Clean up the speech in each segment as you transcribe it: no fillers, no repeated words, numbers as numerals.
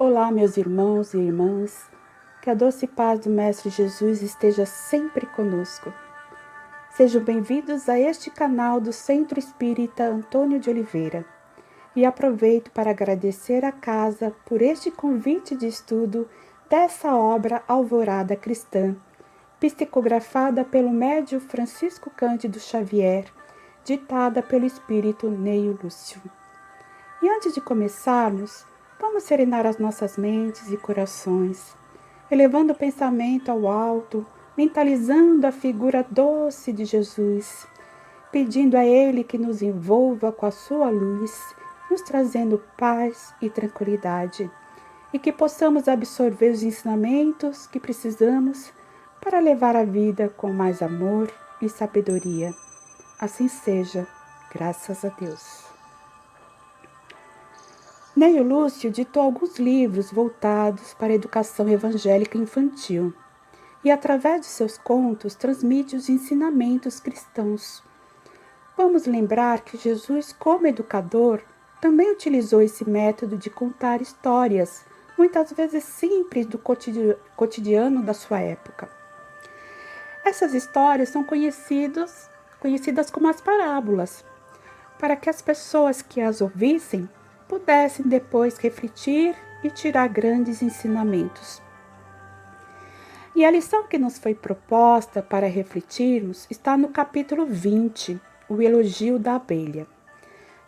Olá, meus irmãos e irmãs, que a doce paz do Mestre Jesus esteja sempre conosco. Sejam bem-vindos a este canal do Centro Espírita Antônio de Oliveira. E aproveito para agradecer à casa por este convite de estudo dessa obra Alvorada Cristã, psicografada pelo médium Francisco Cândido Xavier, ditada pelo espírito Neio Lúcio. E antes de começarmos, vamos serenar as nossas mentes e corações, elevando o pensamento ao alto, mentalizando a figura doce de Jesus, pedindo a Ele que nos envolva com a sua luz, nos trazendo paz e tranquilidade, e que possamos absorver os ensinamentos que precisamos para levar a vida com mais amor e sabedoria. Assim seja, graças a Deus. Neio Lúcio ditou alguns livros voltados para a educação evangélica infantil e, através de seus contos, transmite os ensinamentos cristãos. Vamos lembrar que Jesus, como educador, também utilizou esse método de contar histórias, muitas vezes simples do cotidiano da sua época. Essas histórias são conhecidas como as parábolas, para que as pessoas que as ouvissem pudessem depois refletir e tirar grandes ensinamentos. E a lição que nos foi proposta para refletirmos está no capítulo 20, o elogio da abelha.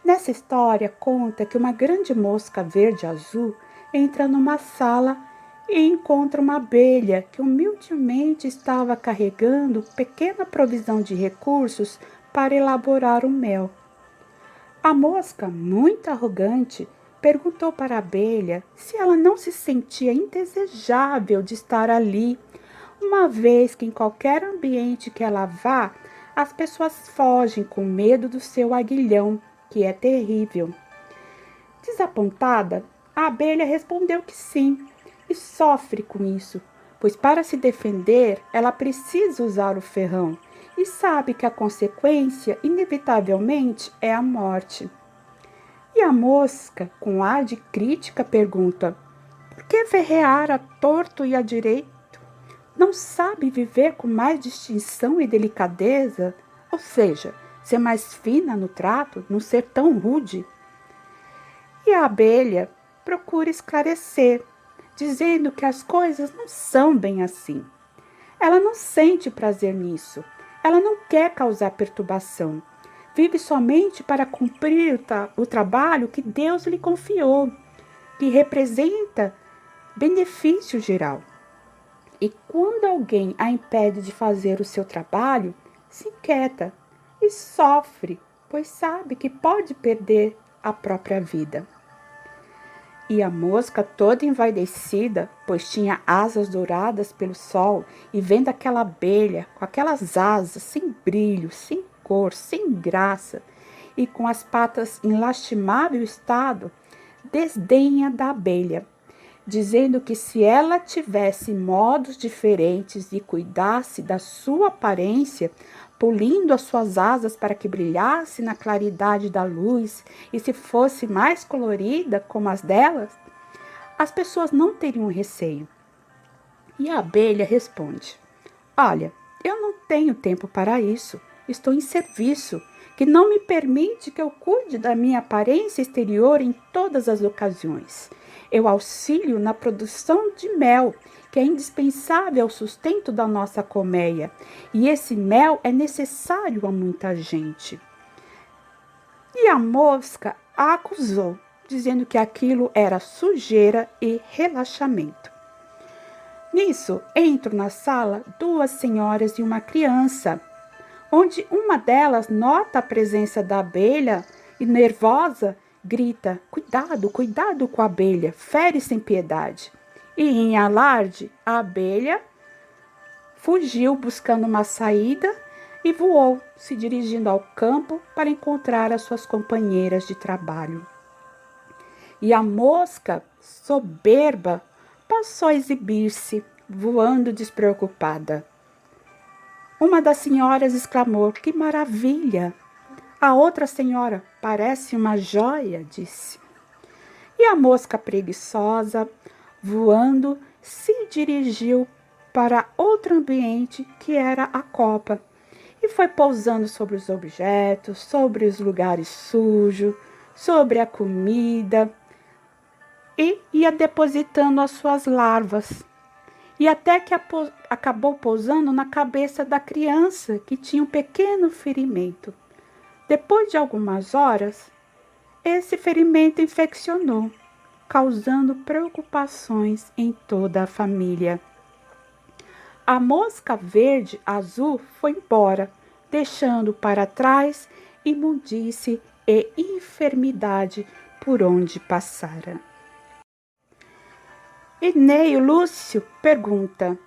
Nessa história conta que uma grande mosca verde-azul entra numa sala e encontra uma abelha que humildemente estava carregando pequena provisão de recursos para elaborar o mel. A mosca, muito arrogante, perguntou para a abelha se ela não se sentia indesejável de estar ali, uma vez que em qualquer ambiente que ela vá, as pessoas fogem com medo do seu aguilhão, que é terrível. Desapontada, a abelha respondeu que sim, e sofre com isso, pois para se defender ela precisa usar o ferrão, e sabe que a consequência, inevitavelmente, é a morte. E a mosca, com ar de crítica, pergunta: por que ferrear a torto e a direito? Não sabe viver com mais distinção e delicadeza? Ou seja, ser mais fina no trato, não ser tão rude? E a abelha procura esclarecer, dizendo que as coisas não são bem assim. Ela não sente prazer nisso. Ela não quer causar perturbação. Vive somente para cumprir o trabalho que Deus lhe confiou, que representa benefício geral. E quando alguém a impede de fazer o seu trabalho, se inquieta e sofre, pois sabe que pode perder a própria vida. E a mosca, toda envaidecida, pois tinha asas douradas pelo sol, e vendo aquela abelha com aquelas asas sem brilho, sem cor, sem graça, e com as patas em lastimável estado, desdenha da abelha, dizendo que se ela tivesse modos diferentes e cuidasse da sua aparência, polindo as suas asas para que brilhasse na claridade da luz, e se fosse mais colorida como as delas, as pessoas não teriam receio. E a abelha responde: olha, eu não tenho tempo para isso, estou em serviço, que não me permite que eu cuide da minha aparência exterior em todas as ocasiões. Eu auxilio na produção de mel, que é indispensável ao sustento da nossa colmeia, e esse mel é necessário a muita gente. E a mosca a acusou, dizendo que aquilo era sujeira e relaxamento. Nisso, entram na sala duas senhoras e uma criança, onde uma delas nota a presença da abelha e, nervosa, grita: cuidado, cuidado com a abelha, fere sem piedade. E em alarde, a abelha fugiu buscando uma saída e voou, se dirigindo ao campo para encontrar as suas companheiras de trabalho. E a mosca, soberba, passou a exibir-se, voando despreocupada. Uma das senhoras exclamou: que maravilha! A outra senhora: parece uma joia, disse. E E a mosca preguiçosa, voando, se dirigiu para outro ambiente que era a copa e foi pousando sobre os objetos, sobre os lugares sujos, sobre a comida e ia depositando as suas larvas. E até que acabou pousando na cabeça da criança que tinha um pequeno ferimento. Depois de algumas horas, esse ferimento infeccionou, causando preocupações em toda a família. A mosca verde azul foi embora, deixando para trás imundície e enfermidade por onde passara. Eneio Lúcio pergunta: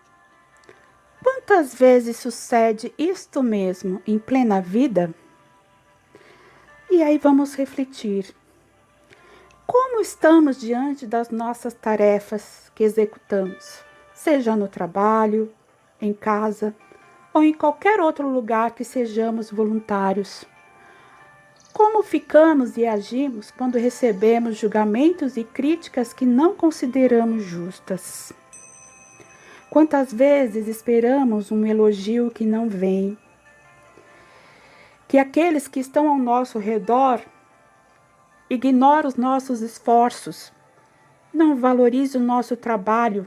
quantas vezes sucede isto mesmo em plena vida? E aí vamos refletir. Como estamos diante das nossas tarefas que executamos, seja no trabalho, em casa ou em qualquer outro lugar que sejamos voluntários? Como ficamos e agimos quando recebemos julgamentos e críticas que não consideramos justas? Quantas vezes esperamos um elogio que não vem? Que aqueles que estão ao nosso redor ignoram os nossos esforços, não valorizam o nosso trabalho,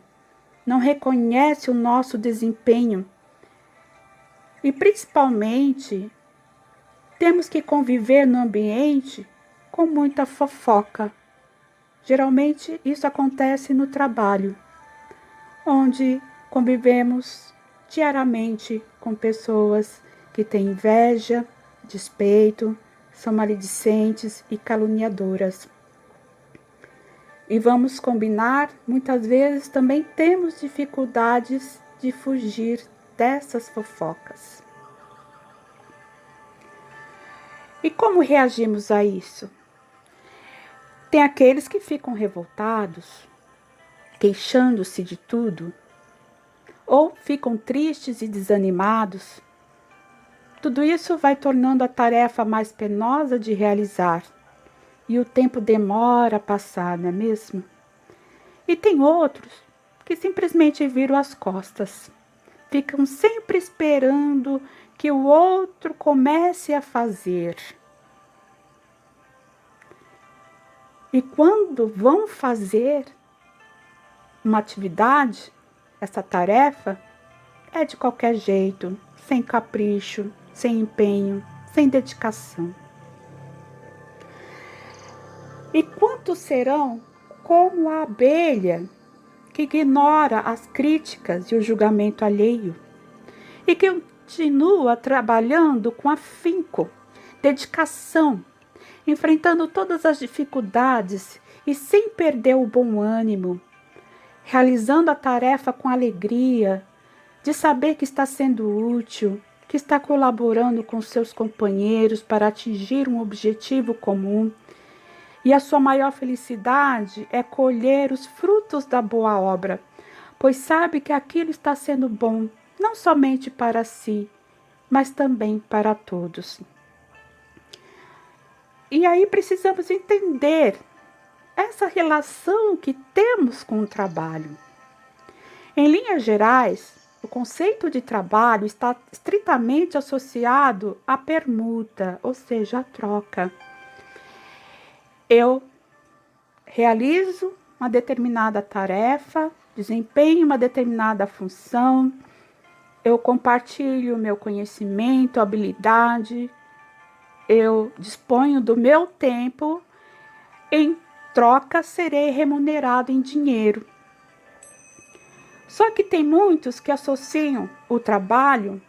não reconhecem o nosso desempenho. E principalmente, temos que conviver no ambiente com muita fofoca. Geralmente isso acontece no trabalho, onde convivemos diariamente com pessoas que têm inveja, despeito, são maledicentes e caluniadoras. E vamos combinar, muitas vezes também temos dificuldades de fugir dessas fofocas. E como reagimos a isso? Tem aqueles que ficam revoltados, queixando-se de tudo, ou ficam tristes e desanimados. Tudo isso vai tornando a tarefa mais penosa de realizar, e o tempo demora a passar, não é mesmo? E tem outros que simplesmente viram as costas, ficam sempre esperando que o outro comece a fazer. E quando vão fazer uma atividade, essa tarefa é de qualquer jeito, sem capricho, sem empenho, sem dedicação. E quantos serão como a abelha que ignora as críticas e o julgamento alheio e que continua trabalhando com afinco, dedicação, enfrentando todas as dificuldades e sem perder o bom ânimo, realizando a tarefa com alegria, de saber que está sendo útil, que está colaborando com seus companheiros para atingir um objetivo comum. E a sua maior felicidade é colher os frutos da boa obra, pois sabe que aquilo está sendo bom, não somente para si, mas também para todos. E aí precisamos entender essa relação que temos com o trabalho. Em linhas gerais, o conceito de trabalho está estritamente associado à permuta, ou seja, à troca. Eu realizo uma determinada tarefa, desempenho uma determinada função, eu compartilho meu conhecimento, habilidade, eu disponho do meu tempo, em troca serei remunerado em dinheiro. Só que tem muitos que associam o trabalho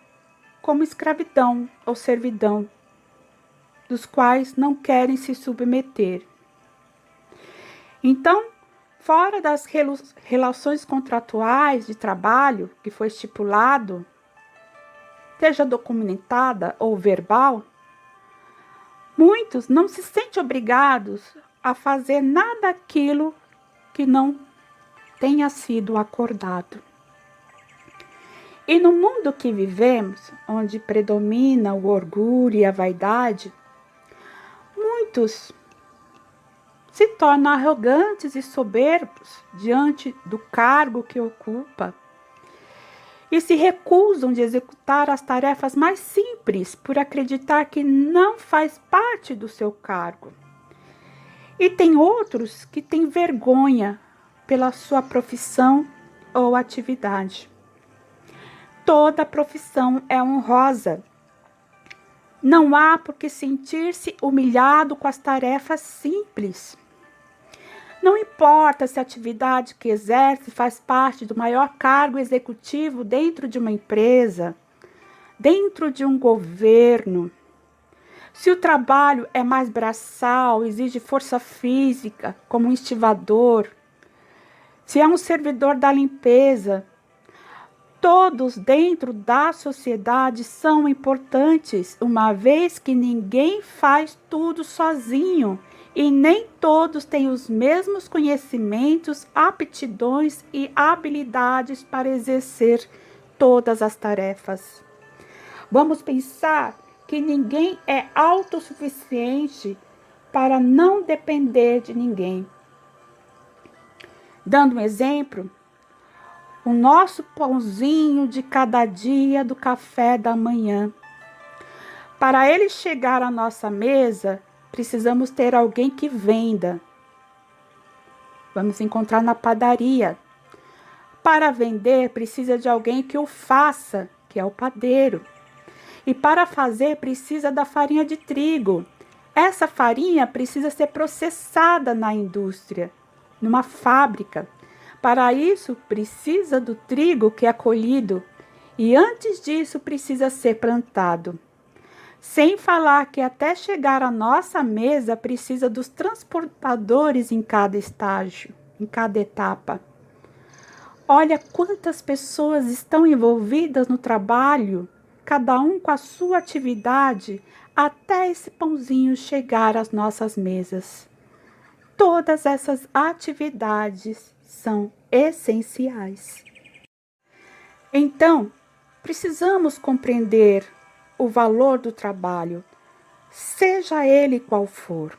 como escravidão ou servidão, dos quais não querem se submeter. Então, fora das relações contratuais de trabalho que foi estipulado, seja documentada ou verbal, muitos não se sentem obrigados a fazer nada aquilo que não tenha sido acordado. E no mundo que vivemos, onde predomina o orgulho e a vaidade, muitos se tornam arrogantes e soberbos diante do cargo que ocupa e se recusam de executar as tarefas mais simples por acreditar que não faz parte do seu cargo. E tem outros que têm vergonha pela sua profissão ou atividade. Toda profissão é honrosa. Não há por que sentir-se humilhado com as tarefas simples. Não importa se a atividade que exerce faz parte do maior cargo executivo dentro de uma empresa, dentro de um governo. Se o trabalho é mais braçal, exige força física, como um estivador, se é um servidor da limpeza, todos dentro da sociedade são importantes, uma vez que ninguém faz tudo sozinho e nem todos têm os mesmos conhecimentos, aptidões e habilidades para exercer todas as tarefas. Vamos pensar que ninguém é autossuficiente para não depender de ninguém. Dando um exemplo, o nosso pãozinho de cada dia do café da manhã. Para ele chegar à nossa mesa, precisamos ter alguém que venda. Vamos encontrar na padaria. Para vender, precisa de alguém que o faça, que é o padeiro. E para fazer, precisa da farinha de trigo. Essa farinha precisa ser processada na indústria, numa fábrica. Para isso, precisa do trigo que é colhido. E antes disso, precisa ser plantado. Sem falar que até chegar à nossa mesa precisa dos transportadores em cada estágio, em cada etapa. Olha quantas pessoas estão envolvidas no trabalho, cada um com a sua atividade, até esse pãozinho chegar às nossas mesas. Todas essas atividades são essenciais. Então, precisamos compreender o valor do trabalho, seja ele qual for.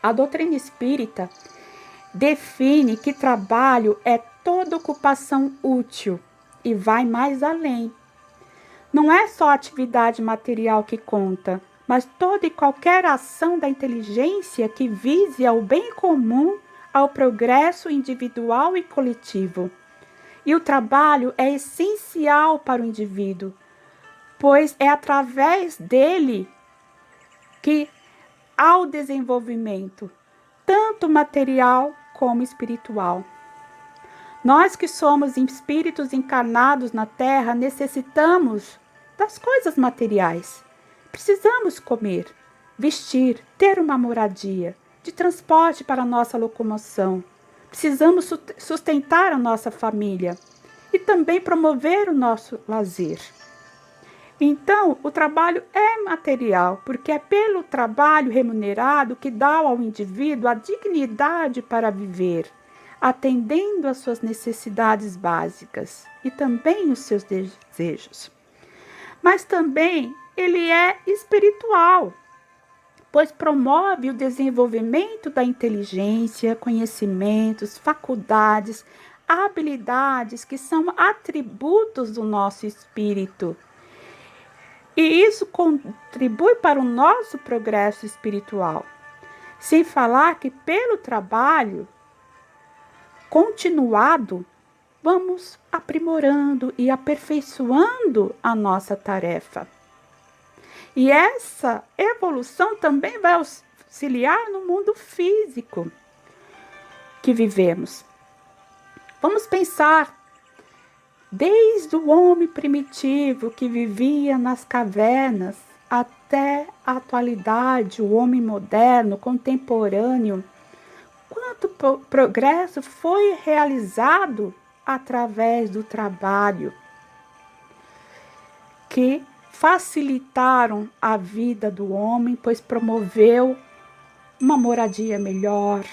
A doutrina espírita define que trabalho é toda ocupação útil e vai mais além. Não é só a atividade material que conta, mas toda e qualquer ação da inteligência que vise ao bem comum, ao progresso individual e coletivo. E o trabalho é essencial para o indivíduo, pois é através dele que há o desenvolvimento, tanto material como espiritual. Nós que somos espíritos encarnados na Terra necessitamos das coisas materiais. Precisamos comer, vestir, ter uma moradia, de transporte para a nossa locomoção. Precisamos sustentar a nossa família e também promover o nosso lazer. Então, o trabalho é material, porque é pelo trabalho remunerado que dá ao indivíduo a dignidade para viver, atendendo às suas necessidades básicas e também os seus desejos. Mas também ele é espiritual, pois promove o desenvolvimento da inteligência, conhecimentos, faculdades, habilidades que são atributos do nosso espírito. E isso contribui para o nosso progresso espiritual. Sem falar que pelo trabalho continuado, vamos aprimorando e aperfeiçoando a nossa tarefa. E essa evolução também vai auxiliar no mundo físico que vivemos. Vamos pensar desde o homem primitivo que vivia nas cavernas até a atualidade, o homem moderno, contemporâneo, quanto progresso foi realizado através do trabalho, que facilitaram a vida do homem, pois promoveu uma moradia melhor,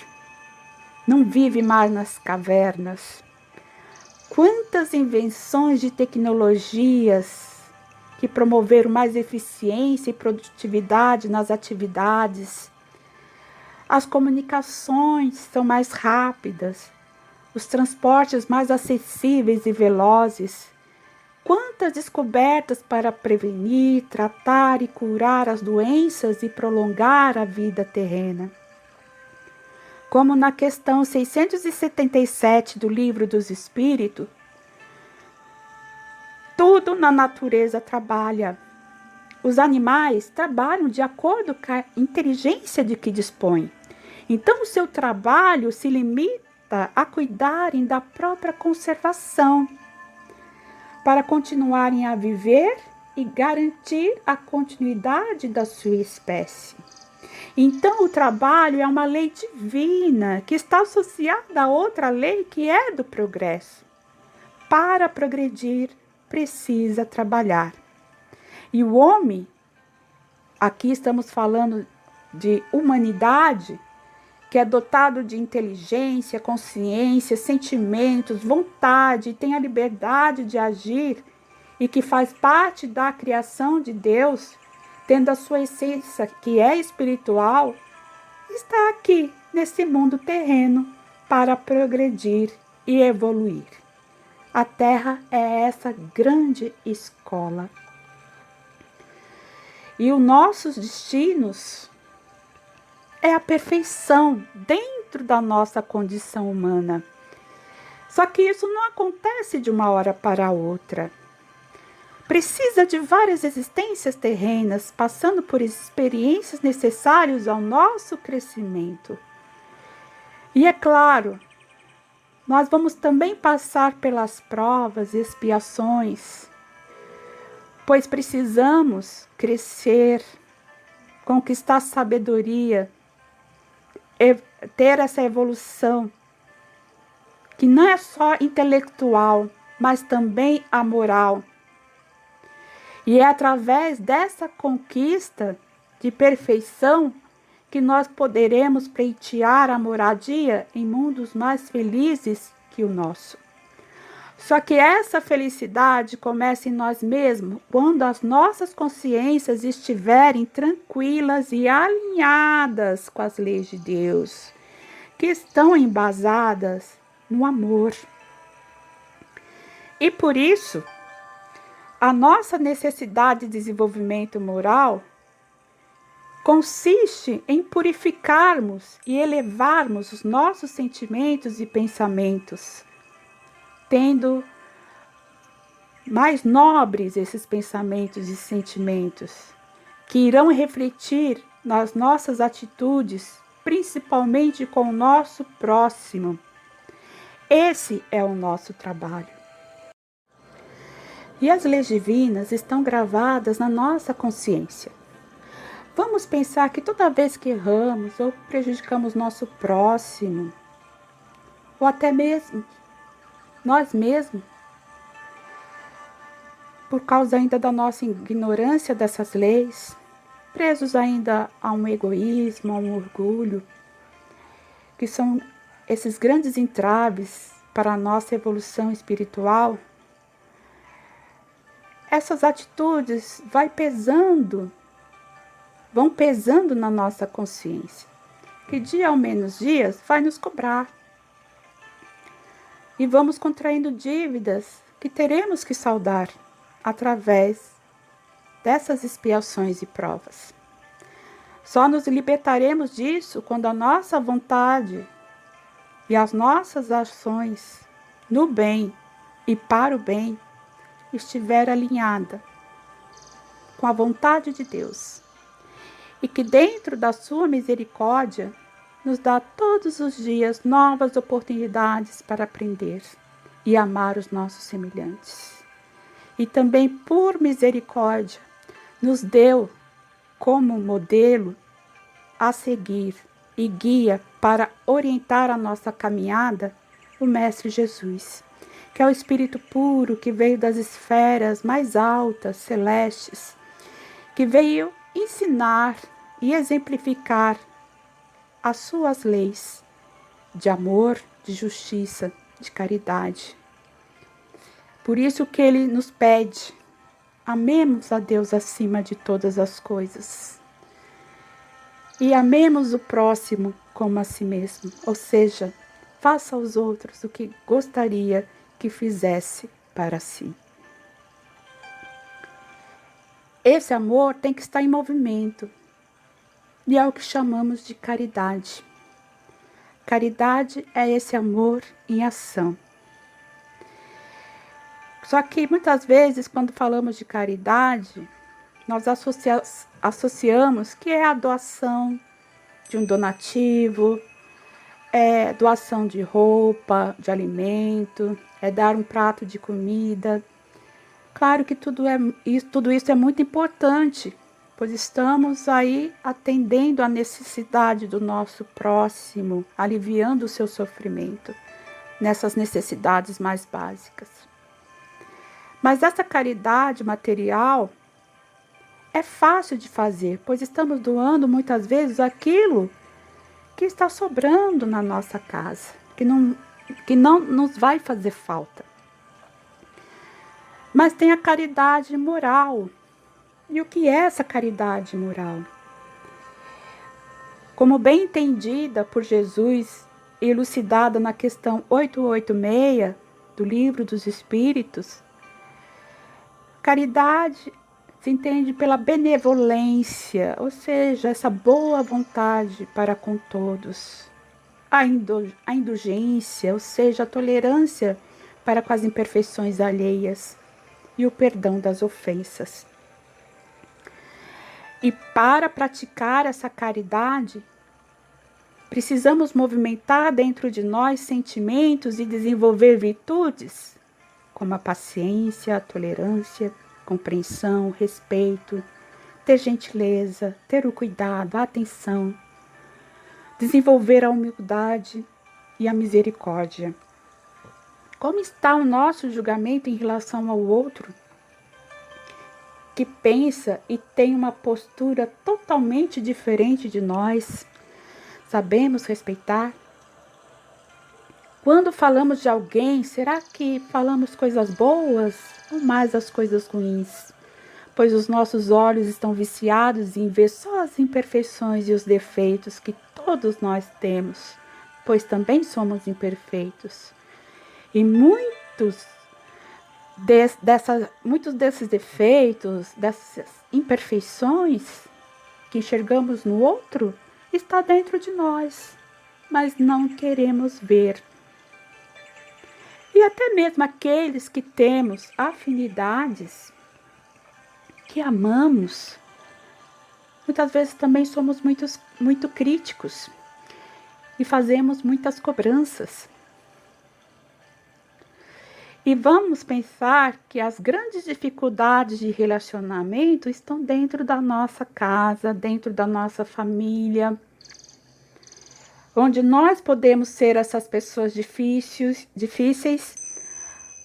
não vive mais nas cavernas. Quantas invenções de tecnologias que promoveram mais eficiência e produtividade nas atividades. As comunicações são mais rápidas, os transportes mais acessíveis e velozes. Quantas descobertas para prevenir, tratar e curar as doenças e prolongar a vida terrena. Como na questão 677 do Livro dos Espíritos, tudo na natureza trabalha. Os animais trabalham de acordo com a inteligência de que dispõem. Então, o seu trabalho se limita a cuidarem da própria conservação, para continuarem a viver e garantir a continuidade da sua espécie. Então, o trabalho é uma lei divina que está associada a outra lei que é do progresso. Para progredir, precisa trabalhar. E o homem, aqui estamos falando de humanidade, que é dotado de inteligência, consciência, sentimentos, vontade, tem a liberdade de agir e que faz parte da criação de Deus, tendo a sua essência que é espiritual, está aqui nesse mundo terreno para progredir e evoluir. A Terra é essa grande escola. E os nossos destinos é a perfeição dentro da nossa condição humana. Só que isso não acontece de uma hora para outra. Precisa de várias existências terrenas, passando por experiências necessárias ao nosso crescimento. E é claro, nós vamos também passar pelas provas e expiações, pois precisamos crescer, conquistar sabedoria, ter essa evolução, que não é só intelectual, mas também a moral. E é através dessa conquista de perfeição que nós poderemos pleitear a moradia em mundos mais felizes que o nosso. Só que essa felicidade começa em nós mesmos quando as nossas consciências estiverem tranquilas e alinhadas com as leis de Deus, que estão embasadas no amor. E por isso, a nossa necessidade de desenvolvimento moral consiste em purificarmos e elevarmos os nossos sentimentos e pensamentos, tendo mais nobres esses pensamentos e sentimentos, que irão refletir nas nossas atitudes, principalmente com o nosso próximo. Esse é o nosso trabalho. E as leis divinas estão gravadas na nossa consciência. Vamos pensar que toda vez que erramos ou prejudicamos nosso próximo, ou até mesmo nós mesmos, por causa ainda da nossa ignorância dessas leis, presos ainda a um egoísmo, a um orgulho, que são esses grandes entraves para a nossa evolução espiritual, essas atitudes vão pesando na nossa consciência, que dia ao menos dias vai nos cobrar. E vamos contraindo dívidas que teremos que saldar através dessas expiações e provas. Só nos libertaremos disso quando a nossa vontade e as nossas ações no bem e para o bem estiver alinhada com a vontade de Deus. E que dentro da sua misericórdia nos dá todos os dias novas oportunidades para aprender e amar os nossos semelhantes. E também por misericórdia nos deu como modelo a seguir e guia para orientar a nossa caminhada o Mestre Jesus, que é o Espírito puro que veio das esferas mais altas, celestes, que veio ensinar e exemplificar as suas leis de amor, de justiça, de caridade. Por isso que ele nos pede, amemos a Deus acima de todas as coisas. E amemos o próximo como a si mesmo, ou seja, faça aos outros o que gostaria que fizesse para si. Esse amor tem que estar em movimento, e é o que chamamos de caridade. Caridade é esse amor em ação. Só que muitas vezes, quando falamos de caridade, nós associamos que é a doação de um donativo, é doação de roupa, de alimento, é dar um prato de comida. Claro que tudo isso é muito importante, pois estamos aí atendendo à necessidade do nosso próximo, aliviando o seu sofrimento nessas necessidades mais básicas. Mas essa caridade material é fácil de fazer, pois estamos doando muitas vezes aquilo que está sobrando na nossa casa, que não nos vai fazer falta. Mas tem a caridade moral. E o que é essa caridade moral? Como bem entendida por Jesus e elucidada na questão 886 do Livro dos Espíritos, caridade se entende pela benevolência, ou seja, essa boa vontade para com todos. A indulgência, ou seja, a tolerância para com as imperfeições alheias e o perdão das ofensas. E para praticar essa caridade, precisamos movimentar dentro de nós sentimentos e desenvolver virtudes, como a paciência, a tolerância, compreensão, respeito, ter gentileza, ter o cuidado, a atenção, desenvolver a humildade e a misericórdia. Como está o nosso julgamento em relação ao outro, que pensa e tem uma postura totalmente diferente de nós? Sabemos respeitar? Quando falamos de alguém, será que falamos coisas boas ou mais as coisas ruins? Pois os nossos olhos estão viciados em ver só as imperfeições e os defeitos que todos nós temos, pois também somos imperfeitos. E muitos desses defeitos, dessas imperfeições que enxergamos no outro, está dentro de nós, mas não queremos ver. E até mesmo aqueles que temos afinidades, que amamos, muitas vezes também somos muito críticos e fazemos muitas cobranças. E vamos pensar que as grandes dificuldades de relacionamento estão dentro da nossa casa, dentro da nossa família, onde nós podemos ser essas pessoas difíceis,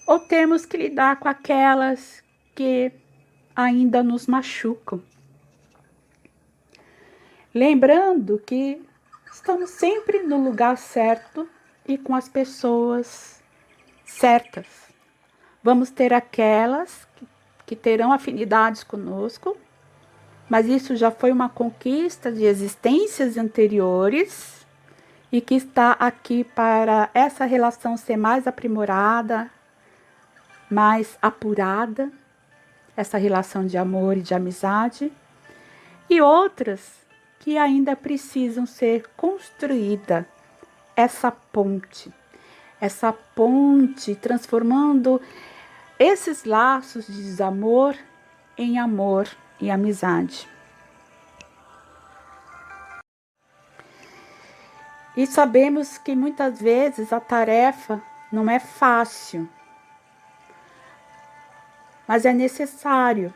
ou temos que lidar com aquelas que ainda nos machucam. Lembrando que estamos sempre no lugar certo e com as pessoas certas. Vamos ter aquelas que terão afinidades conosco, mas isso já foi uma conquista de existências anteriores e que está aqui para essa relação ser mais aprimorada, mais apurada, essa relação de amor e de amizade, e outras que ainda precisam ser construída, essa ponte transformando esses laços de desamor em amor e amizade. E sabemos que muitas vezes a tarefa não é fácil, mas é necessário.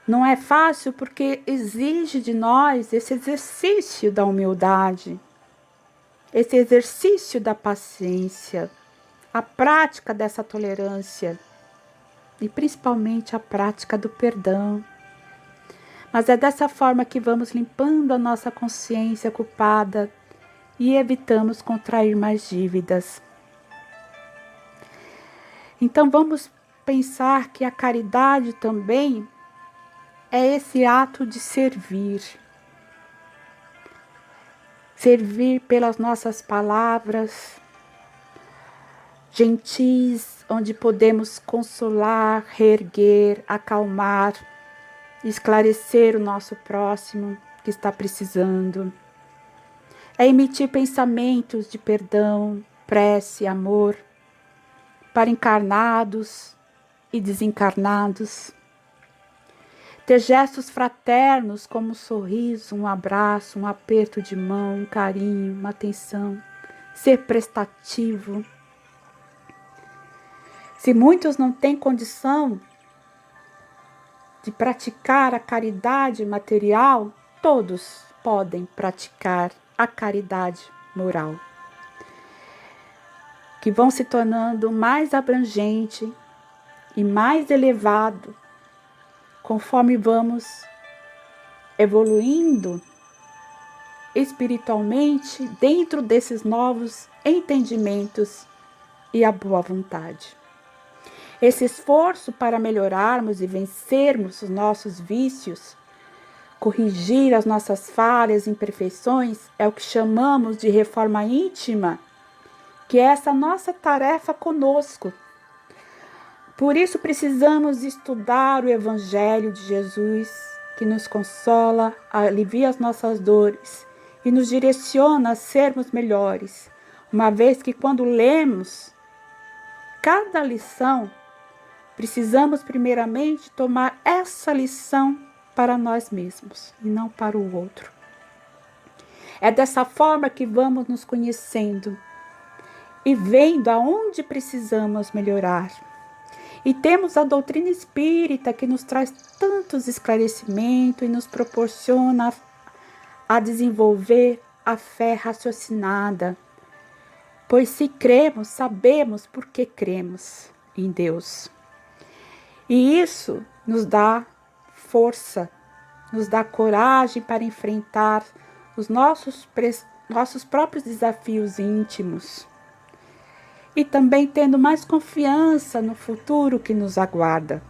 Não é fácil porque exige de nós esse exercício da humildade, esse exercício da paciência, a prática dessa tolerância e principalmente a prática do perdão. Mas é dessa forma que vamos limpando a nossa consciência culpada e evitamos contrair mais dívidas. Então vamos pensar que a caridade também é esse ato de servir. Servir pelas nossas palavras gentis, onde podemos consolar, reerguer, acalmar, esclarecer o nosso próximo que está precisando. É emitir pensamentos de perdão, prece, amor, para encarnados e desencarnados. Ter gestos fraternos como um sorriso, um abraço, um aperto de mão, um carinho, uma atenção. Ser prestativo. Se muitos não têm condição de praticar a caridade material, todos podem praticar a caridade moral, que vão se tornando mais abrangente e mais elevado conforme vamos evoluindo espiritualmente dentro desses novos entendimentos e a boa vontade. Esse esforço para melhorarmos e vencermos os nossos vícios, corrigir as nossas falhas e imperfeições, é o que chamamos de reforma íntima, que é essa nossa tarefa conosco. Por isso precisamos estudar o Evangelho de Jesus, que nos consola, alivia as nossas dores e nos direciona a sermos melhores, uma vez que quando lemos cada lição, precisamos primeiramente tomar essa lição para nós mesmos e não para o outro. É dessa forma que vamos nos conhecendo e vendo aonde precisamos melhorar. E temos a doutrina espírita que nos traz tantos esclarecimentos e nos proporciona a desenvolver a fé raciocinada. Pois se cremos, sabemos por que cremos em Deus. E isso nos dá força, nos dá coragem para enfrentar os nossos próprios desafios íntimos. E também tendo mais confiança no futuro que nos aguarda.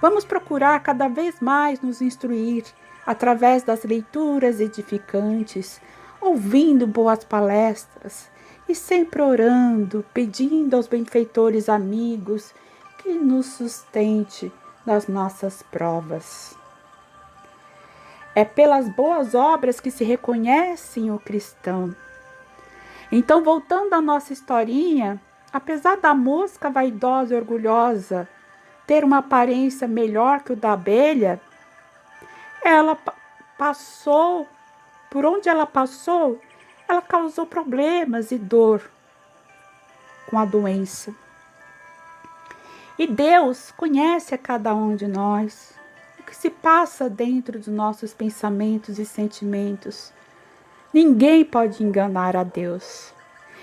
Vamos procurar cada vez mais nos instruir através das leituras edificantes, ouvindo boas palestras e sempre orando, pedindo aos benfeitores amigos que nos sustente nas nossas provas. É pelas boas obras que se reconhecem o cristão. Então, voltando à nossa historinha, apesar da mosca vaidosa e orgulhosa ter uma aparência melhor que o da abelha, ela passou, por onde ela passou, ela causou problemas e dor com a doença. E Deus conhece a cada um de nós, o que se passa dentro dos nossos pensamentos e sentimentos. Ninguém pode enganar a Deus.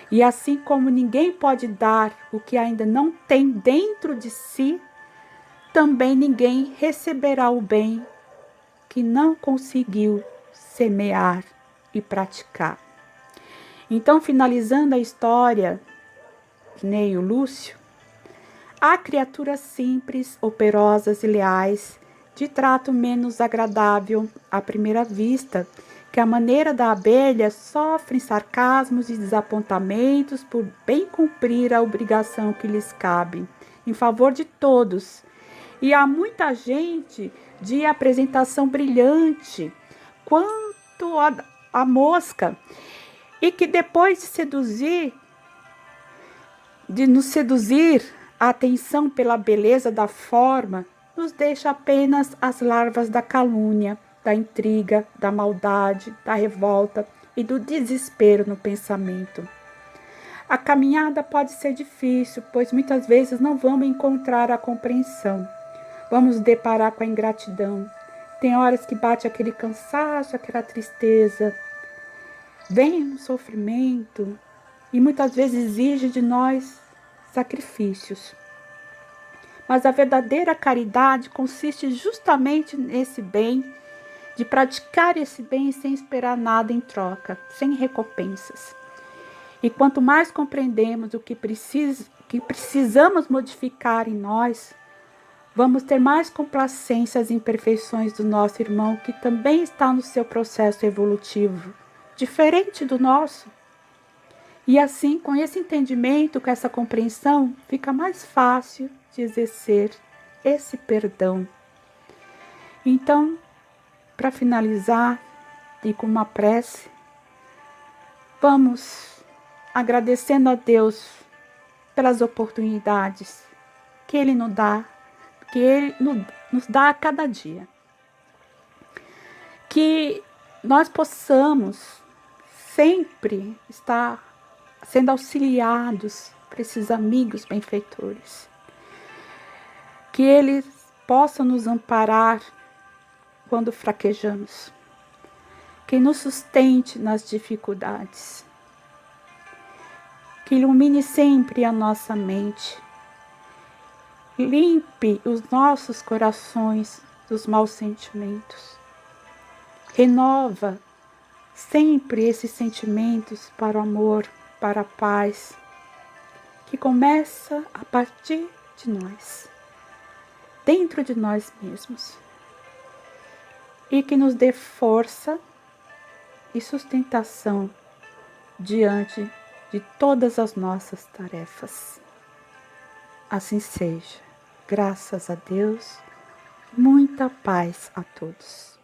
E assim como ninguém pode dar o que ainda não tem dentro de si, também ninguém receberá o bem que não conseguiu semear e praticar. Então, finalizando a história de Neio Lúcio, há criaturas simples, operosas e leais, de trato menos agradável à primeira vista, que à maneira da abelha sofrem sarcasmos e desapontamentos por bem cumprir a obrigação que lhes cabe, em favor de todos. E há muita gente de apresentação brilhante, quanto a mosca, e que depois de nos seduzir a atenção pela beleza da forma, nos deixa apenas as larvas da calúnia, da intriga, da maldade, da revolta e do desespero no pensamento. A caminhada pode ser difícil, pois muitas vezes não vamos encontrar a compreensão. Vamos nos deparar com a ingratidão. Tem horas que bate aquele cansaço, aquela tristeza. Vem um sofrimento e muitas vezes exige de nós sacrifícios. Mas a verdadeira caridade consiste justamente nesse bem, de praticar esse bem sem esperar nada em troca, sem recompensas. E quanto mais compreendemos o que precisamos modificar em nós, Vamos ter mais complacência às imperfeições do nosso irmão, que também está no seu processo evolutivo, diferente do nosso. E assim, com esse entendimento, com essa compreensão, fica mais fácil de exercer esse perdão. Então, para finalizar, e com uma prece, vamos agradecendo a Deus pelas oportunidades que Ele nos dá, que Ele nos dá a cada dia. Que nós possamos sempre estar sendo auxiliados por esses amigos benfeitores. Que eles possam nos amparar quando fraquejamos. Que nos sustente nas dificuldades. Que ilumine sempre a nossa mente. Limpe os nossos corações dos maus sentimentos. Renova sempre esses sentimentos para o amor, para a paz, que começa a partir de nós, dentro de nós mesmos. E que nos dê força e sustentação diante de todas as nossas tarefas. Assim seja. Graças a Deus, muita paz a todos.